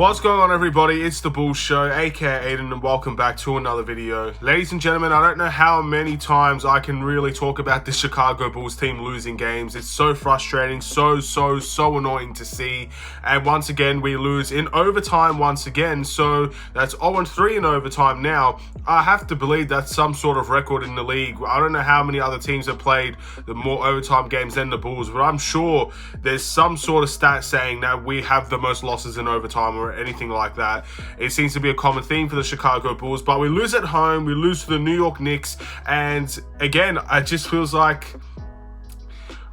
What's going on, everybody? It's the Bulls Show, aka Aiden, and welcome back to another video. Ladies and gentlemen, I don't know how many times I can really talk about this Chicago Bulls team losing games. It's so frustrating, so annoying to see. And once again, we lose in overtime once again. So that's 0-3 in overtime now. I have to believe that's some sort of record in the league. I don't know how many other teams have played the more overtime games than the Bulls, but I'm sure there's some sort of stat saying that we have the most losses in overtime or anything like that. It seems to be a common theme for the Chicago Bulls, but we lose at home, we lose to the New York Knicks, and again, it just feels like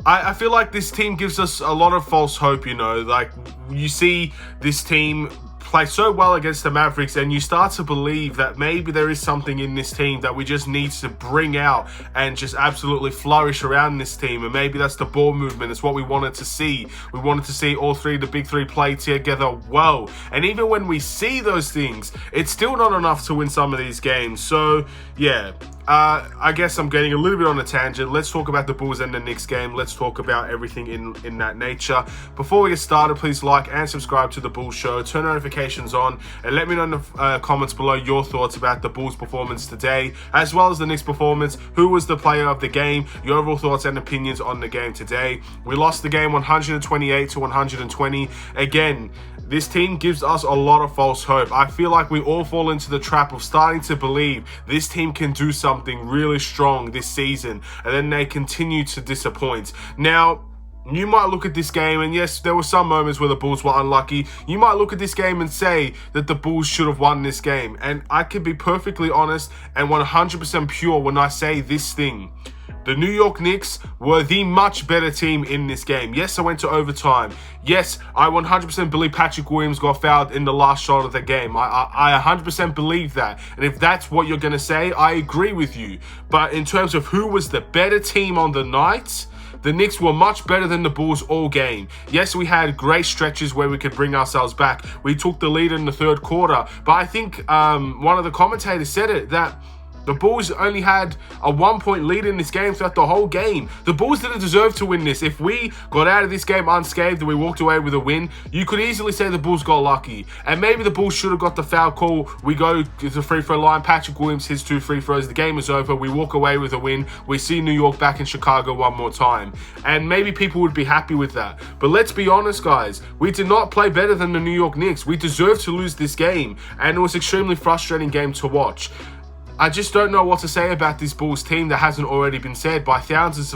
I feel like this team gives us a lot of false hope, you know, like you see this team play so well against the Mavericks and you start to believe that maybe there is something in this team that we just need to bring out and just absolutely flourish around this team, and maybe that's the ball movement. It's what we wanted to see. We wanted to see all three, the big three, play together well, and even when we see those things, it's still not enough to win some of these games. So yeah, I guess I'm getting a little bit on a tangent. Let's talk about the Bulls and the Knicks game. Let's talk about everything in that nature. Before we get started, please like and subscribe to the Bulls Show. Turn notifications on and let me know in the comments below your thoughts about the Bulls performance today, as well as the Knicks performance. Who was the player of the game? Your overall thoughts and opinions on the game today. We lost the game 128 to 120. Again, this team gives us a lot of false hope. I feel like we all fall into the trap of starting to believe this team can do something really strong this season, and then they continue to disappoint. Now, you might look at this game, and yes, there were some moments where the Bulls were unlucky. You might look at this game and say that the Bulls should have won this game. And I can be perfectly honest and 100% pure when I say this thing. The New York Knicks were the much better team in this game. Yes, I went to overtime. Yes, I 100% believe Patrick Williams got fouled in the last shot of the game. I 100% believe that. And if that's what you're going to say, I agree with you. But in terms of who was the better team on the night, the Knicks were much better than the Bulls all game. Yes, we had great stretches where we could bring ourselves back. We took the lead in the third quarter. But I think one of the commentators said it, that the Bulls only had a 1-point lead in this game throughout the whole game. The Bulls didn't deserve to win this. If we got out of this game unscathed and we walked away with a win, you could easily say the Bulls got lucky. And maybe the Bulls should have got the foul call. We go to the free throw line. Patrick Williams hits 2 free throws. The game is over. We walk away with a win. We see New York back in Chicago one more time. And maybe people would be happy with that. But let's be honest, guys. We did not play better than the New York Knicks. We deserved to lose this game. And it was an extremely frustrating game to watch. I just don't know what to say about this Bulls team that hasn't already been said by thousands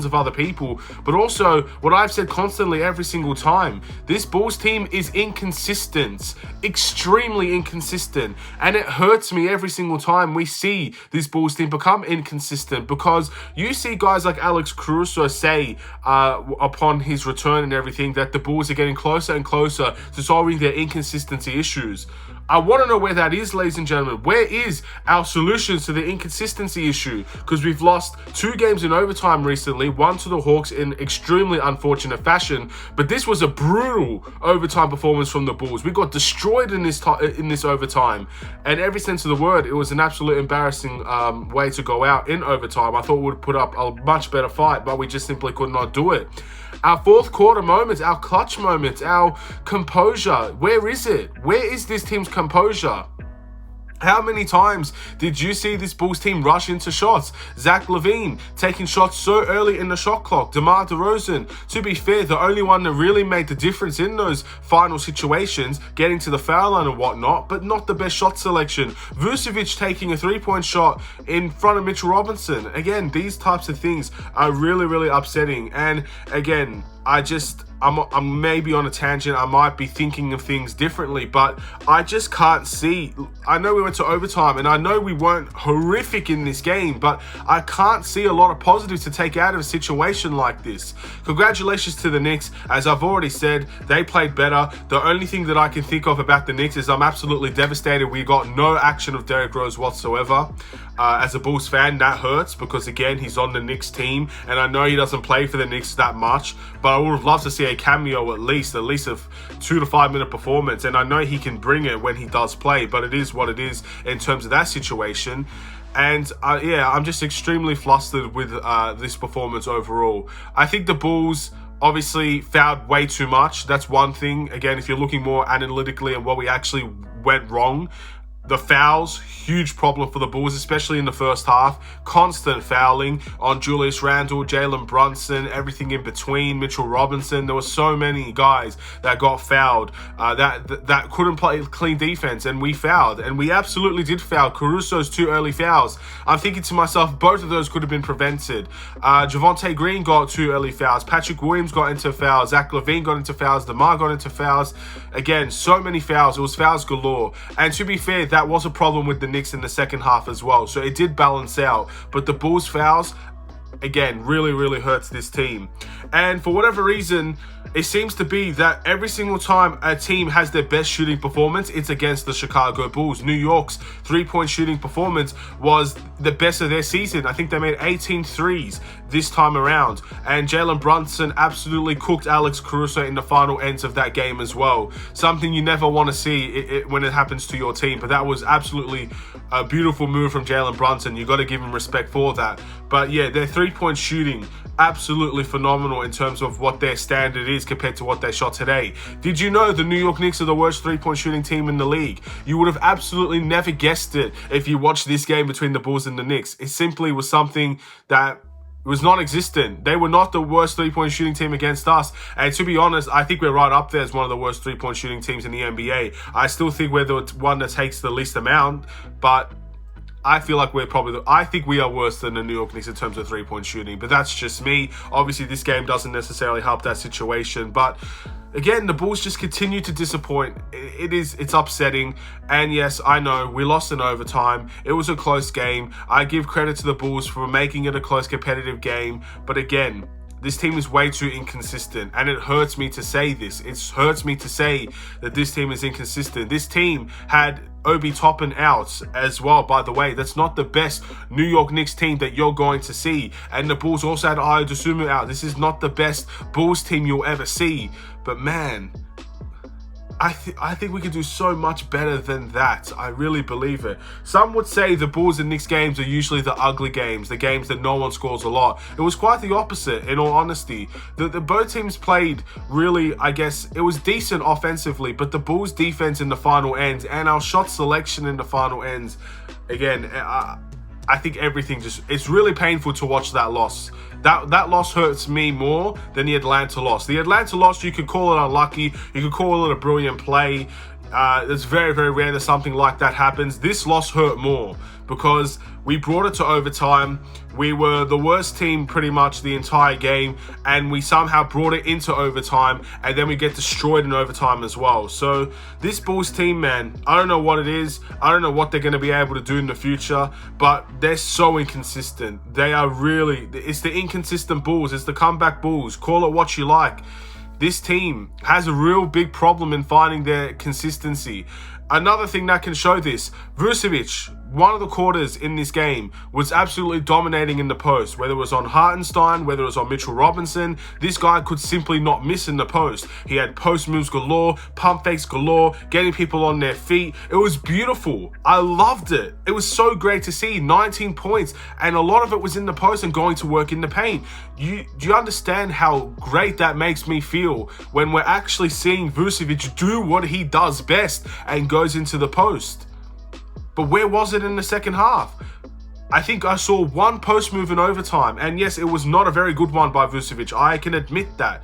of other people, but also what I've said constantly every single time. This Bulls team is inconsistent, extremely inconsistent, and it hurts me every single time we see this Bulls team become inconsistent, because you see guys like Alex Caruso say upon his return and everything that the Bulls are getting closer and closer to solving their inconsistency issues. I want to know where that is, ladies and gentlemen. Where is our solutions to the inconsistency issue? Because we've lost 2 games in overtime recently, one to the Hawks in extremely unfortunate fashion, but this was a brutal overtime performance from the Bulls. We got destroyed in this overtime, and every sense of the word, it was an absolute embarrassing way to go out in overtime. I thought we would put up a much better fight, but we just simply could not do it. Our fourth quarter moments, our clutch moments, our composure, where is it? Where is this team's composure? How many times did you see this Bulls team rush into shots? Zach LaVine taking shots so early in the shot clock. DeMar DeRozan, to be fair, the only one that really made the difference in those final situations, getting to the foul line and whatnot, but not the best shot selection. Vucevic taking a 3-point shot in front of Mitchell Robinson. Again, these types of things are really upsetting. And again, I'm maybe on a tangent. I might be thinking of things differently, but I just can't see. I know we went to overtime and I know we weren't horrific in this game, but I can't see a lot of positives to take out of a situation like this. Congratulations to the Knicks. As I've already said, they played better. The only thing that I can think of about the Knicks is I'm absolutely devastated we got no action of Derrick Rose whatsoever. As a Bulls fan, that hurts because, again, he's on the Knicks team, and I know he doesn't play for the Knicks that much, but I would have loved to see a cameo at least a 2 to 5 minute performance, and I know he can bring it when he does play, but it is what it is in terms of that situation. And yeah, I'm just extremely flustered with this performance overall. I think the Bulls obviously fouled way too much. That's one thing. Again, if you're looking more analytically at what we actually went wrong, the fouls, huge problem for the Bulls, especially in the first half. Constant fouling on Julius Randle, Jalen Brunson, everything in between, Mitchell Robinson. There were so many guys that got fouled that couldn't play clean defense, and we fouled. And we absolutely did foul. Caruso's 2 early fouls. I'm thinking to myself, both of those could have been prevented. Javonte Green got 2 early fouls. Patrick Williams got into fouls. Zach LaVine got into fouls. DeMar got into fouls. Again, so many fouls. It was fouls galore. And to be fair, that was a problem with the Knicks in the second half as well. So it did balance out. But the Bulls fouls, again, really hurts this team. And for whatever reason, it seems to be that every single time a team has their best shooting performance, it's against the Chicago Bulls. New York's 3-point shooting performance was the best of their season. I think they made 18 threes this time around. And Jalen Brunson absolutely cooked Alex Caruso in the final ends of that game as well. Something you never want to see when it happens to your team. But that was absolutely a beautiful move from Jalen Brunson. You got to give him respect for that. But yeah, their 3-point shooting, absolutely phenomenal in terms of what their standard is compared to what they shot today. Did you know the New York Knicks are the worst 3-point shooting team in the league? You would have absolutely never guessed it if you watched this game between the Bulls and the Knicks. It simply was something that was non-existent. They were not the worst 3-point shooting team against us. And to be honest, I think we're right up there as one of the worst 3-point shooting teams in the NBA. I still think we're the one that takes the least amount, but I feel like I think we are worse than the New York Knicks in terms of 3-point shooting, but that's just me. Obviously, this game doesn't necessarily help that situation, but again, the Bulls just continue to disappoint. It's upsetting, and yes, I know we lost in overtime. It was a close game. I give credit to the Bulls for making it a close competitive game, but again, this team is way too inconsistent, and it hurts me to say this. It hurts me to say that this team is inconsistent. This team had Obi Toppin out as well, by the way. That's not the best New York Knicks team that you're going to see. And the Bulls also had Ayo Dosunmu out. This is not the best Bulls team you'll ever see. But man, I think we could do so much better than that. I really believe it. Some would say the Bulls and Knicks games are usually the ugly games, the games that no one scores a lot. It was quite the opposite, in all honesty. The both teams played really, I guess, it was decent offensively, but the Bulls' defense in the final ends and our shot selection in the final ends, again, I think everything it's really painful to watch that loss. That loss hurts me more than the Atlanta loss. The Atlanta loss, you could call it unlucky. You could call it a brilliant play. It's very rare that something like that happens. This loss hurt more because we brought it to overtime. We were the worst team pretty much the entire game, and we somehow brought it into overtime, and then we get destroyed in overtime as well. So this Bulls team, man, I don't know what it is. I don't know what they're going to be able to do in the future, but they're so inconsistent. They are really, it's the inconsistent Bulls. It's the comeback Bulls. Call it what you like. This team has a real big problem in finding their consistency. Another thing that can show this, Vucevic, one of the quarters in this game, was absolutely dominating in the post. Whether it was on Hartenstein, whether it was on Mitchell Robinson, this guy could simply not miss in the post. He had post moves galore, pump fakes galore, getting people on their feet. It was beautiful. I loved it. It was so great to see. 19 points, and a lot of it was in the post and going to work in the paint. Do you understand how great that makes me feel when we're actually seeing Vucevic do what he does best and goes into the post? But where was it in the second half? I think I saw one post move in overtime, and yes, it was not a very good one by Vucevic. I can admit that.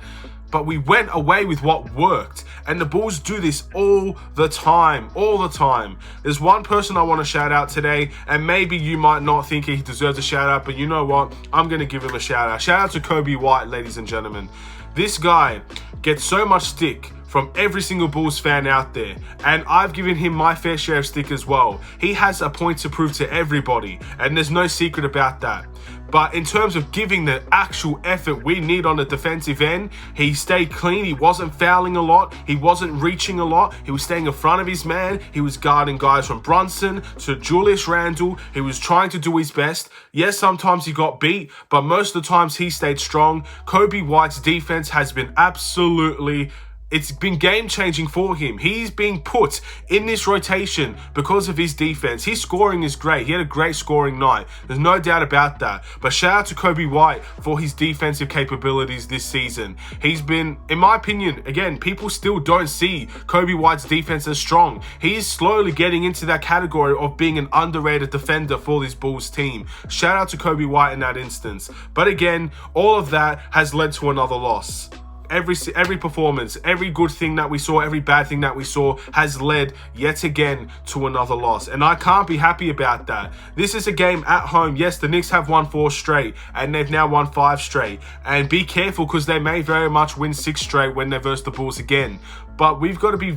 But we went away with what worked, and the Bulls do this all the time. There's one person I want to shout out today, and maybe you might not think he deserves a shout out, but you know what? I'm going to give him a shout out. Shout out to Kobe White, ladies and gentlemen. This guy gets so much stick from every single Bulls fan out there, and I've given him my fair share of stick as well. He has a point to prove to everybody, and there's no secret about that. But in terms of giving the actual effort we need on the defensive end, he stayed clean. He wasn't fouling a lot. He wasn't reaching a lot. He was staying in front of his man. He was guarding guys from Brunson to Julius Randle. He was trying to do his best. Yes, sometimes he got beat, but most of the times he stayed strong. Kobe White's defense has been absolutely It's been game-changing for him. He's being put in this rotation because of his defense. His scoring is great. He had a great scoring night. There's no doubt about that. But shout out to Kobe White for his defensive capabilities this season. He's been, in my opinion, again, people still don't see Kobe White's defense as strong. He is slowly getting into that category of being an underrated defender for this Bulls team. Shout out to Kobe White in that instance. But again, all of that has led to another loss. Every performance, every good thing that we saw, every bad thing that we saw has led yet again to another loss. And I can't be happy about that. This is a game at home. Yes, the Knicks have won 4 straight and they've now won 5 straight. And be careful because they may very much win 6 straight when they verse the Bulls again. But we've got to be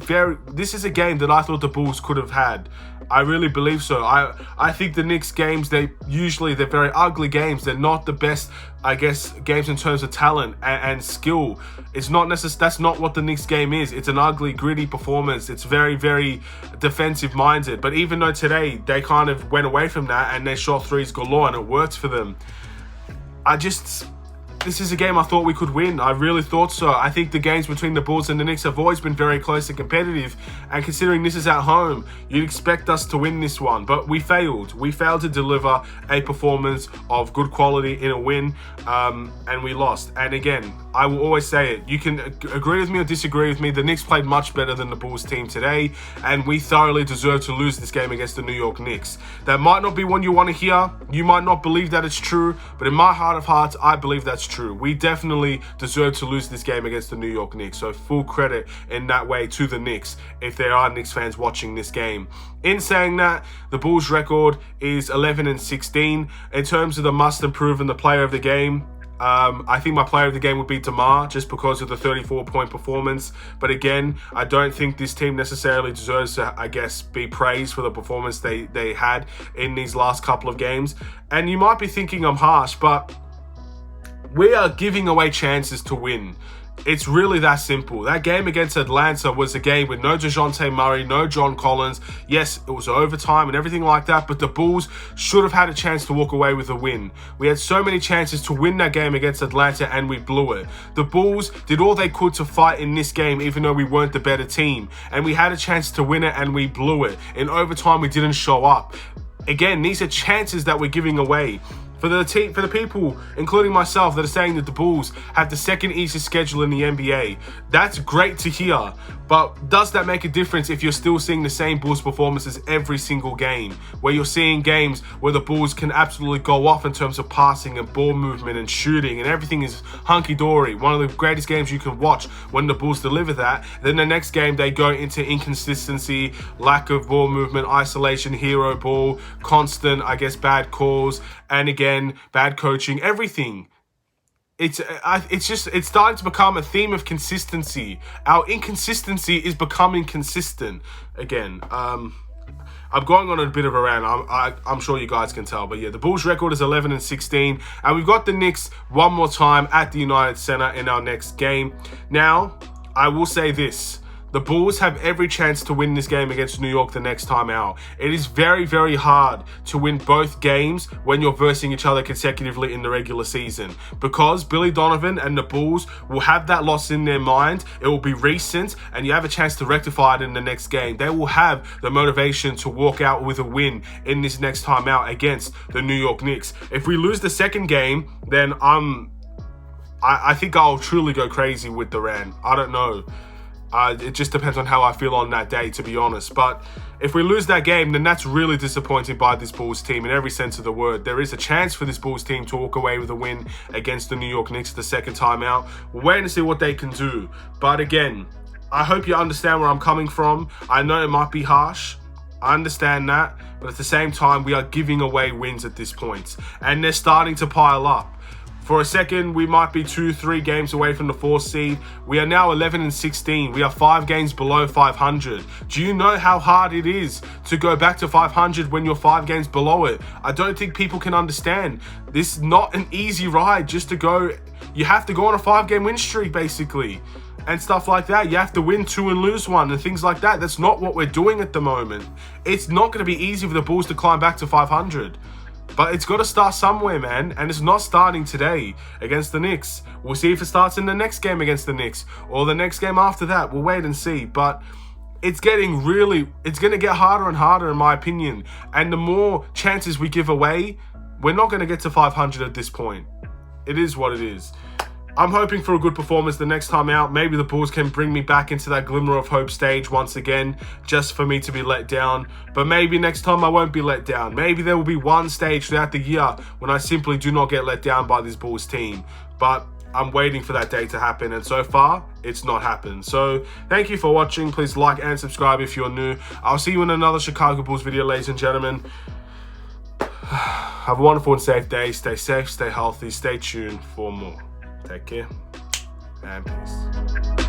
this is a game that I thought the Bulls could have had. I really believe so. I think the Knicks games, they're very ugly games. They're not the best, I guess, games in terms of talent and skill. It's not that's not what the Knicks game is. It's an ugly, gritty performance. It's very, very defensive minded. But even though today they kind of went away from that and they shot threes galore and it worked for them, this is a game I thought we could win. I really thought so. I think the games between the Bulls and the Knicks have always been very close and competitive. And considering this is at home, you'd expect us to win this one. But we failed. We failed to deliver a performance of good quality in a win. And we lost. And again, I will always say it. You can agree with me or disagree with me. The Knicks played much better than the Bulls team today. And we thoroughly deserve to lose this game against the New York Knicks. That might not be one you want to hear. You might not believe that it's true. But in my heart of hearts, I believe that's true. We definitely deserve to lose this game against the New York Knicks. So full credit in that way to the Knicks if there are Knicks fans watching this game. In saying that, the Bulls record is 11-16. In terms of the must improve and the player of the game, I think my player of the game would be DeMar just because of the 34-point performance. But again, I don't think this team necessarily deserves to, I guess, be praised for the performance they had in these last couple of games. And you might be thinking I'm harsh, but we are giving away chances to win. It's really that simple. That game against Atlanta was a game with no DeJounte Murray, no John Collins. Yes, it was overtime and everything like that, but the Bulls should have had a chance to walk away with a win. We had so many chances to win that game against Atlanta and we blew it. The Bulls did all they could to fight in this game even though we weren't the better team. And we had a chance to win it and we blew it. In overtime, we didn't show up. Again, these are chances that we're giving away. For the people, including myself, that are saying that the Bulls have the second easiest schedule in the NBA, that's great to hear. But does that make a difference if you're still seeing the same Bulls performances every single game? Where you're seeing games where the Bulls can absolutely go off in terms of passing and ball movement and shooting and everything is hunky-dory. One of the greatest games you can watch when the Bulls deliver that. Then the next game they go into inconsistency, lack of ball movement, isolation, hero ball, constant, I guess, bad calls, and again, bad coaching, everything. It's starting to become a theme of consistency. Our inconsistency is becoming consistent again. I'm going on a bit of a rant. I'm sure you guys can tell, but yeah, the Bulls record is 11-16, and we've got the Knicks one more time at the United Center in our next game. Now, I will say this. The Bulls have every chance to win this game against New York the next time out. It is very, very hard to win both games when you're versing each other consecutively in the regular season, because Billy Donovan and the Bulls will have that loss in their mind. It will be recent and you have a chance to rectify it in the next game. They will have the motivation to walk out with a win in this next time out against the New York Knicks. If we lose the second game, then I think I'll truly go crazy with the rant. I don't know. It just depends on how I feel on that day, to be honest. But if we lose that game, then that's really disappointing by this Bulls team in every sense of the word. There is a chance for this Bulls team to walk away with a win against the New York Knicks the second time out. We're waiting to see what they can do. But again, I hope you understand where I'm coming from. I know it might be harsh. I understand that. But at the same time, we are giving away wins at this point. And they're starting to pile up. For a second, we might be 2-3 games away from the 4th seed. We are now 11-16. We are 5 games below 500. Do you know how hard it is to go back to 500 when you're 5 games below it? I don't think people can understand. This is not an easy ride just to go. You have to go on a 5-game win streak, basically. And stuff like that. You have to win 2 and lose 1 and things like that. That's not what we're doing at the moment. It's not going to be easy for the Bulls to climb back to 500. But it's got to start somewhere, man. And it's not starting today against the Knicks. We'll see if it starts in the next game against the Knicks or the next game after that. We'll wait and see. But it's going to get harder and harder, in my opinion. And the more chances we give away, we're not going to get to 500 at this point. It is what it is. I'm hoping for a good performance the next time out. Maybe the Bulls can bring me back into that glimmer of hope stage once again, just for me to be let down. But maybe next time I won't be let down. Maybe there will be one stage throughout the year when I simply do not get let down by this Bulls team. But I'm waiting for that day to happen, and so far, it's not happened. So, thank you for watching. Please like and subscribe if you're new. I'll see you in another Chicago Bulls video, ladies and gentlemen. Have a wonderful and safe day. Stay safe, stay healthy, stay tuned for more. Take care and peace.